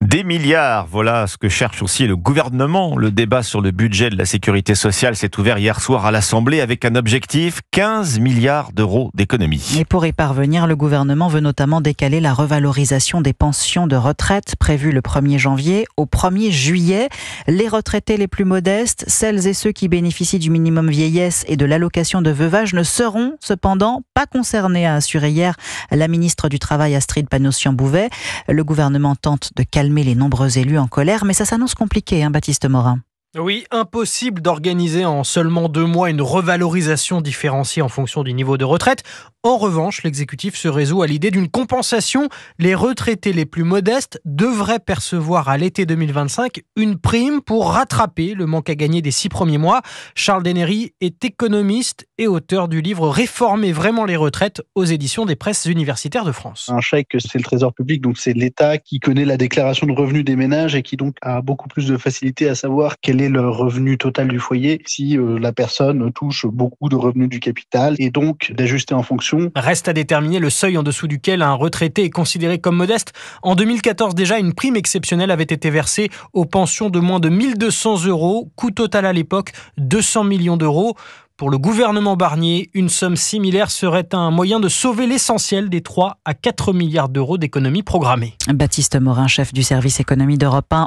Des milliards, voilà ce que cherche aussi le gouvernement. Le débat sur le budget de la sécurité sociale s'est ouvert hier soir à l'Assemblée avec un objectif, 15 milliards d'euros d'économies. Et pour y parvenir, le gouvernement veut notamment décaler la revalorisation des pensions de retraite prévue le 1er janvier au 1er juillet. Les retraités les plus modestes, celles et ceux qui bénéficient du minimum vieillesse et de l'allocation de veuvage ne seront cependant pas concernés, a assuré hier la ministre du Travail Astrid Panosyan-Bouvet. Le gouvernement tente de calmer les nombreux élus en colère, mais ça s'annonce compliqué, Baptiste Morin. Oui, impossible d'organiser en seulement 2 mois une revalorisation différenciée en fonction du niveau de retraite. En revanche, l'exécutif se résout à l'idée d'une compensation. Les retraités les plus modestes devraient percevoir à l'été 2025 une prime pour rattraper le manque à gagner des 6 premiers mois. Charles Dennery est économiste et auteur du livre « Réformer vraiment les retraites » aux éditions des Presses universitaires de France. Un chèque, c'est le Trésor public, donc c'est l'État qui connaît la déclaration de revenus des ménages et qui donc a beaucoup plus de facilité à savoir quel est le revenu total du foyer si la personne touche beaucoup de revenus du capital et donc d'ajuster en fonction. Reste à déterminer le seuil en dessous duquel un retraité est considéré comme modeste. En 2014 déjà, une prime exceptionnelle avait été versée aux pensions de moins de 1 200 €, coût total à l'époque 200 millions d'euros. Pour le gouvernement Barnier, une somme similaire serait un moyen de sauver l'essentiel des 3 à 4 milliards d'euros d'économies programmées. Baptiste Morin, chef du service économie d'Europe 1